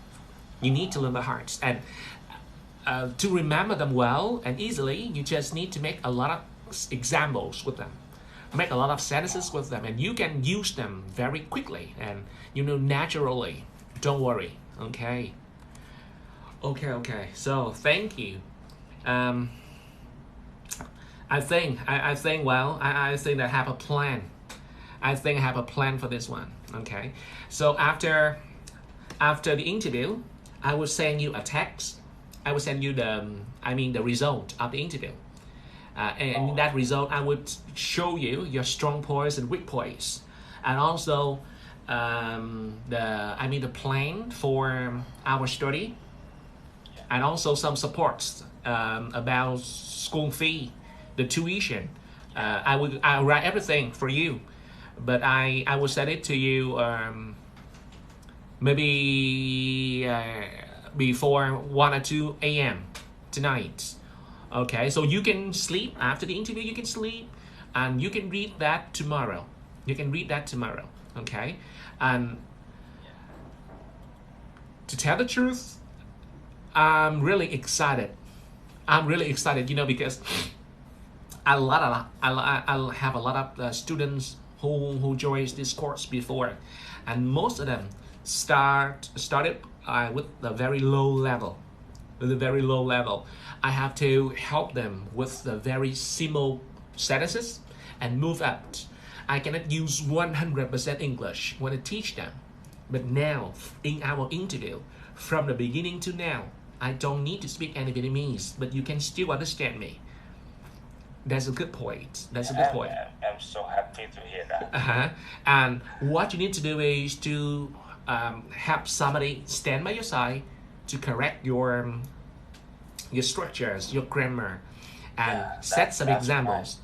And to remember them well and easily, you just need to make a lot of examples with them. Make a lot of sentences with them, and you can use them very quickly and naturally. Don't worry. Okay. So thank you. I think I think I have a plan. I have a plan for this one. Okay. So after the interview, I will send you a text. I will send you the result of the interview. And in that result, I would show you your strong points and weak points, and also the plan for our study, and also some supports about school fee, the tuition. I'll write everything for you, but I will send it to you maybe before 1 or 2 a.m. tonight. Okay, so you can sleep after the interview. You can sleep, and you can read that tomorrow. You can read that tomorrow. Okay, and to tell the truth, I'm really excited. Because I have a lot of students who joined this course before, and most of them started with a very low level. I have to help them with the very simple sentences and move up. I cannot use 100% English when I teach them. But now, in our interview, from the beginning to now, I don't need to speak any Vietnamese, but you can still understand me. That's a good point. I'm so happy to hear that. And what you need to do is to have somebody stand by your side to correct your structures, your grammar, and set some examples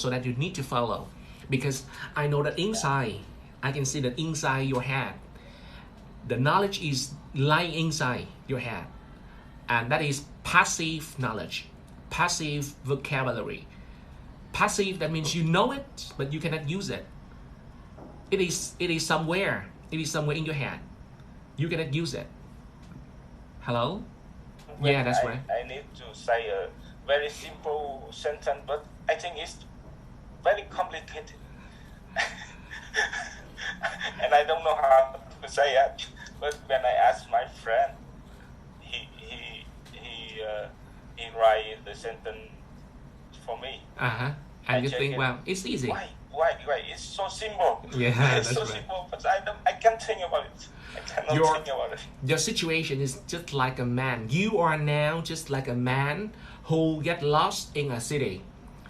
so that you need to follow. Because I know that inside, I can see that inside your head, the knowledge is lying inside your head, and that is passive knowledge, passive vocabulary. Passive, that means you know it, but you cannot use it. It is somewhere in your head. You cannot use it. Hello? Yeah, that's right. I need to say a very simple sentence, but I think it's very complicated. And I don't know how to say it. But when I ask my friend, he write the sentence for me. And you think, well, it's easy. Why? It's so simple. Yeah, it's so right. Simple, but I can't think about it. I cannot think about it. Your situation is just like a man. You are now just like a man who get lost in a city,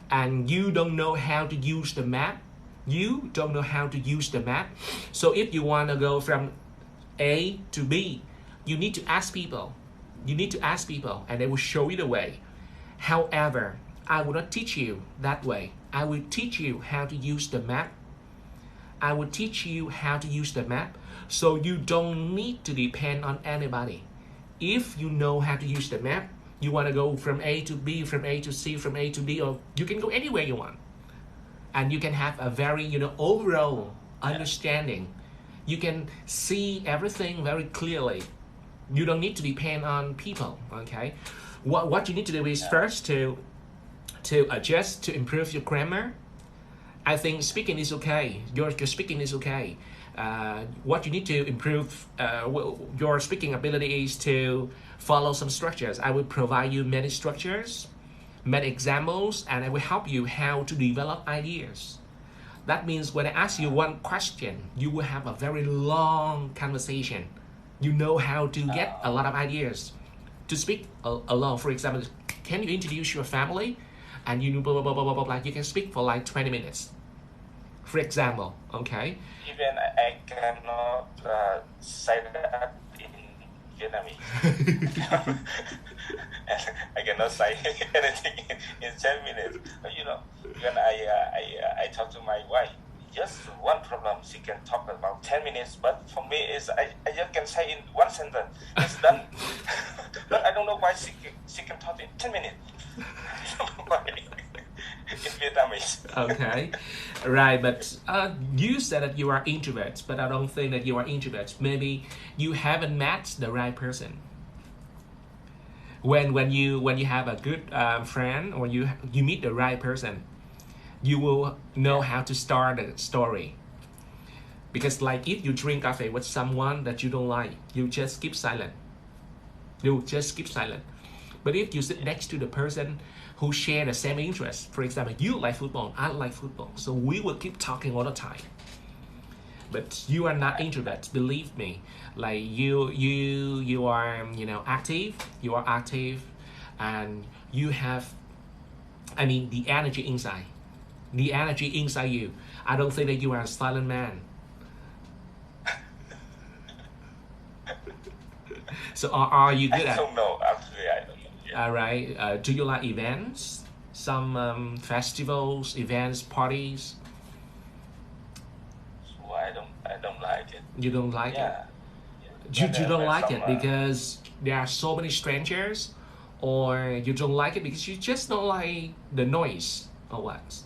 and you don't know how to use the map. So if you want to go from A to B, you need to ask people. And they will show you the way. However, I will not teach you that way. I will teach you how to use the map. So you don't need to depend on anybody. If you know how to use the map, you want to go from A to B, from A to C, from A to D, or you can go anywhere you want. And you can have a very, overall understanding. You can see everything very clearly. You don't need to depend on people, okay? What you need to do is first to adjust, to improve your grammar. I think speaking is okay. Your speaking is okay. What you need to improve your speaking ability is to follow some structures. I will provide you many structures, many examples, and I will help you how to develop ideas. That means when I ask you one question, you will have a very long conversation. You know how to get a lot of ideas. To speak alone, for example, can you introduce your family? And you blah, blah, blah, blah, blah, blah. You can speak for like 20 minutes, for example, okay? Even I cannot say that in Vietnamese. I cannot say anything in 10 minutes. But when I talk to my wife, just one problem, she can talk about 10 minutes, but for me, I just can say in one sentence, it's done. But I don't know why she can talk in 10 minutes. In Vietnamese. Okay, right, but you said that you are introvert, but I don't think that you are introvert. Maybe you haven't met the right person. When you have a good friend, or you meet the right person, you will know how to start a story. Because like if you drink coffee with someone that you don't like, you just keep silent. But if you sit next to the person who share the same interest, for example, you like football, I like football, so we will keep talking all the time. But you are not introvert, believe me. Like you are, active. You are active, and you have, the energy inside. The energy inside you. I don't think that you are a silent man. So are you good at? I don't know. Actually, I don't know. Yeah. All right. Do you like events? Some festivals, events, parties? So I don't like it. You don't like it? You don't like it because there are so many strangers, or you don't like it because you just don't like the noise, or what?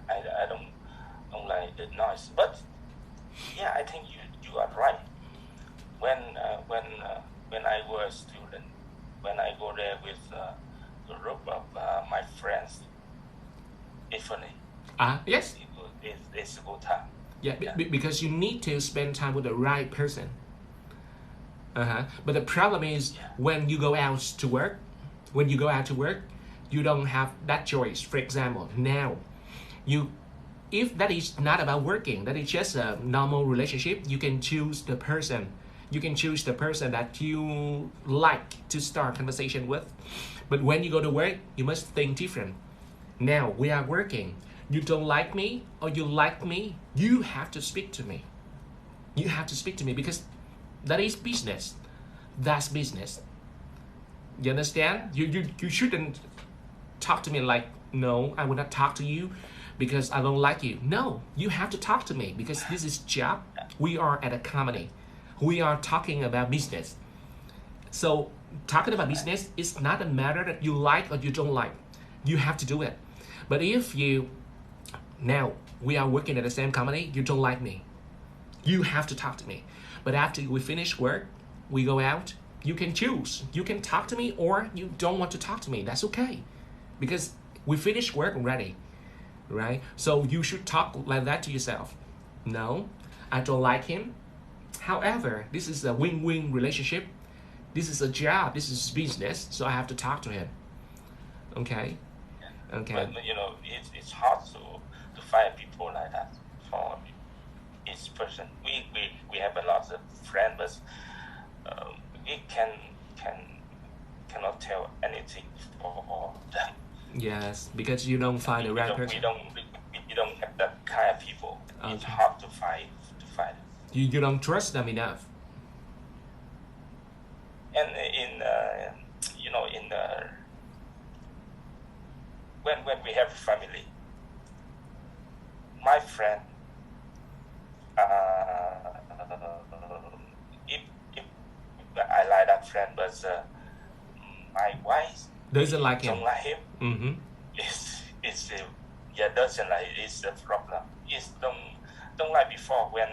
I don't like the noise. But yeah, I think you are right. When I was a student, when I go there with a group of my friends, it's funny. Yes. It's a good time. Yeah, because you need to spend time with the right person. But the problem is when you go out to work, you don't have that choice. For example, now, if that is not about working, that is just a normal relationship, you can choose the person. You can choose the person that you like to start conversation with. But when you go to work, you must think different. Now, we are working. You don't like me or you like me, you have to speak to me. You have to speak to me because that is business. That's business. You understand? You shouldn't talk to me like, no, I will not talk to you because I don't like you. No, you have to talk to me because this is job. We are at a company. We are talking about business. So talking about business is not a matter that you like or you don't like. You have to do it. But if now we are working at the same company, you don't like me, you have to talk to me. But after we finish work, we go out, you can choose. You can talk to me or you don't want to talk to me. That's okay. Because we finished work already, right? So you should talk like that to yourself. No, I don't like him. However, this is a win-win relationship. This is a job. This is business. So I have to talk to him. Okay? Okay. But it's hard to find people like that for each person. We have a lot of friends, but we cannot tell anything for them. Yes, because you don't find the right person. We don't have that kind of people. Okay. It's hard to find. You don't trust them enough. And when we have family, my friend, if I like that friend, but my wife doesn't like him. Don't like him. Mm-hmm. Doesn't like. It's the problem. It's don't like before when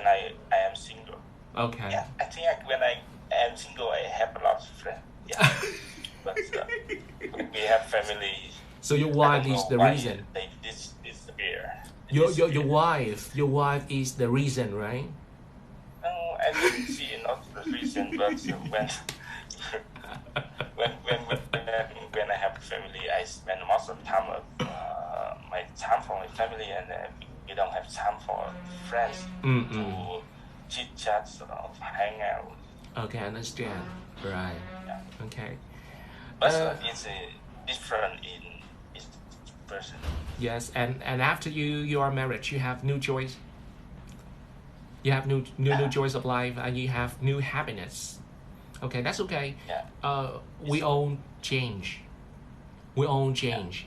I am single. Okay. Yeah, I think when I am single, I have a lot of friends. Yeah. But when we have family. So your wife is the reason. This is the beer. Your wife is the reason, right? No, I didn't see not the reason, but when I have a family, I spend most of the time my time for my family, and we don't have time for friends to chit chat or hang out. Okay, I understand. Right. Yeah. Okay. But it's different in each person. Yes, and after you are married, you have new choice. You have new choice of life, and you have new happiness. Okay, that's okay. Yeah. We all change. We all change.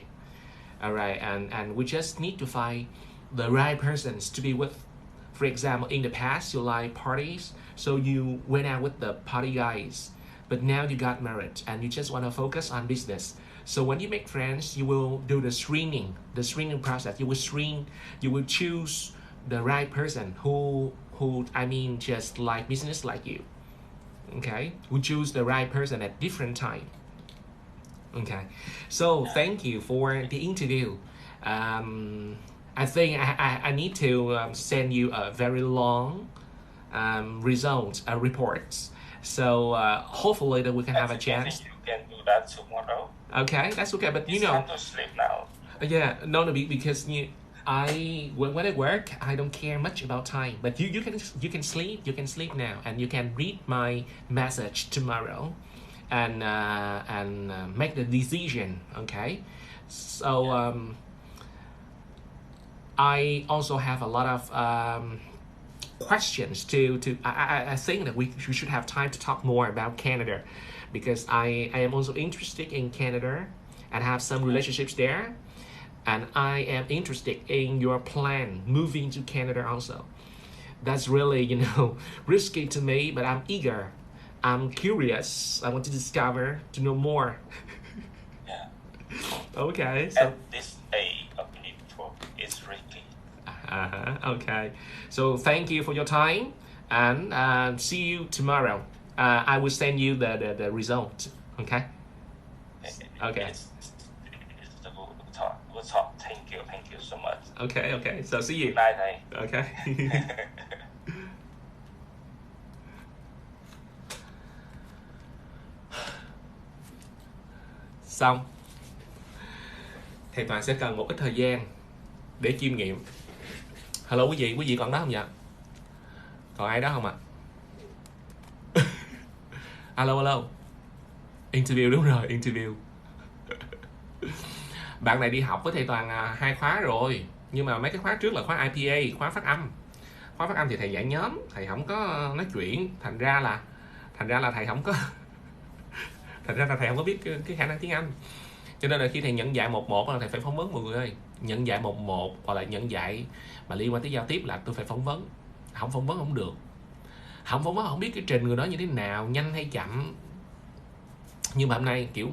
All right, and we just need to find the right persons to be with. For example, in the past, you like parties, so you went out with the party guys. But now you got married, and you just want to focus on business. So when you make friends, you will do the screening process. You will choose the right person who just like business like you. Okay, we choose the right person at different time. Okay, so thank you for the interview. I think I need to send you a very long reports. So hopefully that we can have a chance. You can do that tomorrow. Okay, that's okay. But it's time to sleep now. Yeah, no, because when I work, I don't care much about time. But you can sleep. You can sleep now, and you can read my message tomorrow, and make the decision. Okay, so I also have a lot of questions I think that we should have time to talk more about Canada, because I am also interested in Canada and have some relationships there, and I am interested in your plan moving to Canada also. That's really risky to me, but I'm eager, I'm curious, I want to discover, to know more. Yeah. Okay, so at this age of Okay. So thank you for your time and see you tomorrow. I will send you the result. Okay. Okay. It's a good talk. Thank you so much. Okay. So see you. Good night, thầy. Okay. Xong. Thầy Toàn sẽ cần một ít thời gian để chiêm nghiệm. Hello quý vị còn đó không vậy? Còn ai đó không ạ? Alo. Interview, đúng rồi, interview. Bạn này đi học với thầy Toàn 2 khóa rồi, nhưng mà mấy cái khóa trước là khóa IPA, khóa phát âm. Khóa phát âm thì thầy dạy nhóm, thầy không có nói chuyện, thành ra là thầy không có thầy không có biết cái khả năng tiếng Anh. Cho nên là khi thầy nhận dạy 1-1 là thầy phải phỏng vấn mọi người ơi. Nhận dạy 1-1 hoặc là nhận dạy mà liên quan tới giao tiếp là tôi phải phỏng vấn. Không phỏng vấn không được. Không phỏng vấn không biết cái trình người đó như thế nào, nhanh hay chậm. Nhưng mà hôm nay kiểu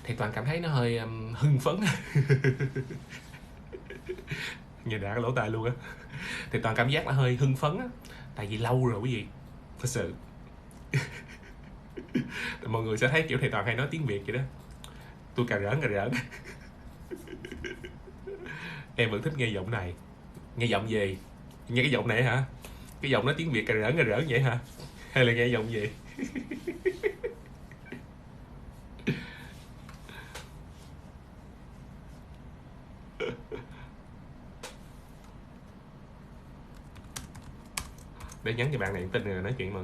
thầy Toàn cảm thấy nó hơi hưng phấn. Nhìn đã cái lỗ tai luôn á. Thầy Toàn cảm giác là hơi hưng phấn á. Tại vì lâu rồi quý vị. Thật sự. Mọi người sẽ thấy kiểu thầy Toàn hay nói tiếng Việt vậy đó. Tôi cà rỡn. Em vẫn thích nghe giọng này. Nghe giọng gì? Nghe cái giọng này hả? Cái giọng nói tiếng Việt cà rỡn vậy hả? Hay là nghe giọng gì? Để nhắn cho bạn này tin rồi nói chuyện mà.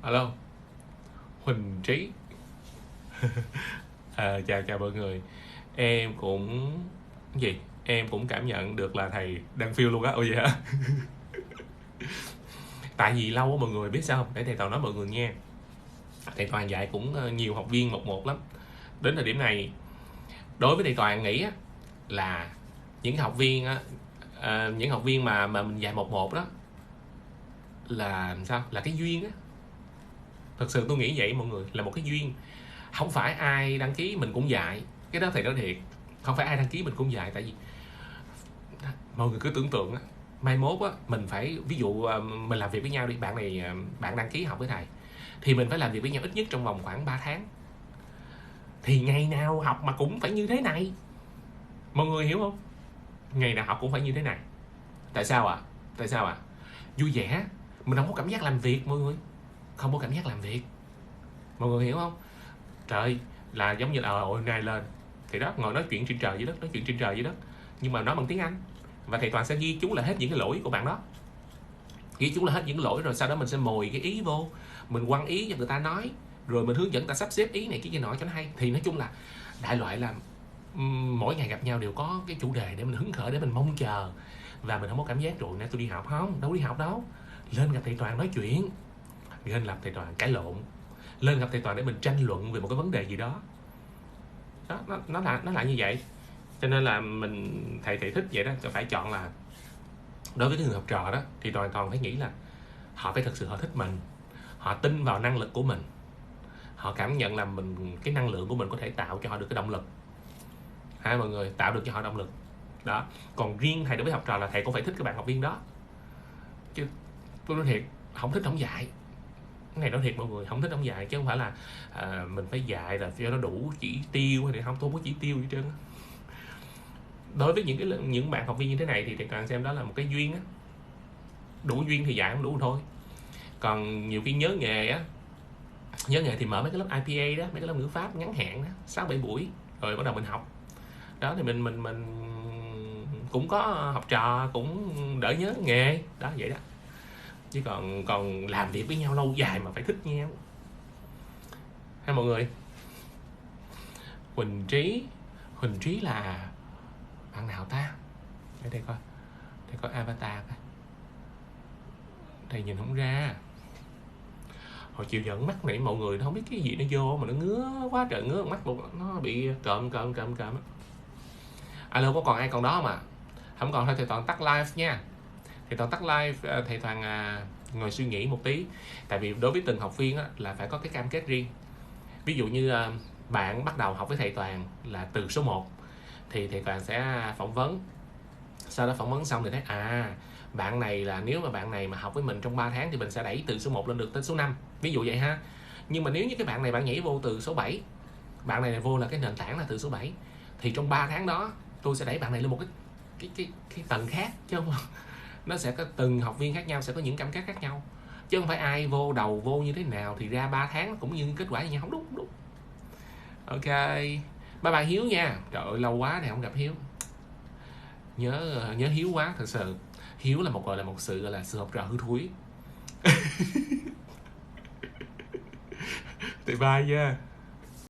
Alo, Huỳnh Trí. Chào mọi người. Em cũng cảm nhận được là thầy đang feel luôn á. Ồ vậy hả? Tại vì lâu á mọi người biết sao không? Để thầy Toàn nói mọi người nghe. Thầy Toàn dạy cũng nhiều học viên 1-1 lắm. Đến thời điểm này, đối với thầy Toàn nghĩ á, là những học viên mà mình dạy 1-1 đó là sao? Là cái duyên á. Thật sự tôi nghĩ vậy mọi người, là một cái duyên. Không phải ai đăng ký mình cũng dạy. Cái đó thầy nói thiệt. Không phải ai đăng ký mình cũng dạy. Tại vì mọi người cứ tưởng tượng á, mai mốt á, mình phải, ví dụ mình làm việc với nhau đi, bạn đăng ký học với thầy, thì mình phải làm việc với nhau ít nhất trong vòng khoảng 3 tháng. Thì ngày nào học mà cũng phải như thế này. Mọi người hiểu không? Ngày nào học cũng phải như thế này. Tại sao ạ? Vui vẻ. Mình không có cảm giác làm việc mọi người. Không có cảm giác làm việc. Mọi người hiểu không? Trời, là giống như là hôm nay lên thì đó, ngồi nói chuyện trên trời dưới đất, nhưng mà nói bằng tiếng Anh. Và thầy Toàn sẽ ghi chú lại hết những cái lỗi của bạn đó. Ghi chú lại hết những lỗi, rồi sau đó mình sẽ mồi cái ý vô, mình quăng ý cho người ta nói, rồi mình hướng dẫn người ta sắp xếp ý này cái nọ cho nó hay. Thì nói chung là đại loại là mỗi ngày gặp nhau đều có cái chủ đề để mình hứng khởi, để mình mong chờ. Và mình không có cảm giác rồi nãy tôi đi học, đâu đi học đâu. Lên gặp thầy Toàn nói chuyện, lên gặp thầy Toàn cãi lộn, lên gặp thầy Toàn để mình tranh luận về một cái vấn đề gì đó. Đó, nó là như vậy. Cho nên là thầy thích vậy đó. Phải chọn là đối với cái người học trò đó thì toàn phải nghĩ là họ phải thực sự họ thích mình, họ tin vào năng lực của mình, họ cảm nhận là cái năng lượng của mình có thể tạo cho họ được cái động lực. Mọi người, tạo được cho họ động lực đó. Còn riêng thầy đối với học trò là thầy cũng phải thích các bạn học viên đó. Chứ tôi nói thiệt, không thích không dạy. Cái này nói thiệt mọi người, không thích không dạy. Chứ không phải là mình phải dạy là cho nó đủ chỉ tiêu hay không. Tôi không có chỉ tiêu gì trơn. Đối với những bạn học viên như thế này thì thầy Toàn xem đó là một cái duyên á. Đủ duyên thì dạy không đủ thôi. Còn nhiều khi nhớ nghề thì mở mấy cái lớp IPA đó, mấy cái lớp ngữ pháp ngắn hạn đó, 6-7 buổi rồi bắt đầu mình học. Đó thì mình cũng có học trò cũng đỡ nhớ nghề đó, vậy đó. Chứ còn làm việc với nhau lâu dài mà phải thích nhau. Mọi người. Huỳnh Trí là bạn nào ta? Để đây coi avatar coi. Thầy nhìn không ra. Hồi chiều giận mắt này mọi người nó không biết cái gì nó vô mà nó ngứa quá trời, ngứa mắt luôn, nó bị cộm. Alo, có còn ai còn đó mà không còn thôi thầy Toàn tắt live nha. Thầy Toàn tắt live, thầy Toàn ngồi suy nghĩ một tí. Tại vì đối với từng học viên á, là phải có cái cam kết riêng. Ví dụ như bạn bắt đầu học với thầy Toàn là từ số 1 thì thầy Toàn sẽ phỏng vấn. Sau đó phỏng vấn xong thì thấy bạn này là nếu mà bạn này mà học với mình trong 3 tháng thì mình sẽ đẩy từ số 1 lên được tới số 5. Ví dụ vậy ha. Nhưng mà nếu như cái bạn này bạn nhảy vô từ số 7, bạn này vô là cái nền tảng là từ số 7, thì trong 3 tháng đó tôi sẽ đẩy bạn này lên một cái tầng khác, chứ không nó sẽ có từng học viên khác nhau sẽ có những cam kết khác nhau, chứ không phải ai vô đầu vô như thế nào thì ra 3 tháng cũng như kết quả như nhau. Không đúng. Ok, bye bye Hiếu nha. Trời ơi lâu quá này không gặp Hiếu, nhớ Hiếu quá thật sự. Hiếu là một sự học trò hư thúi. Bye bye nha.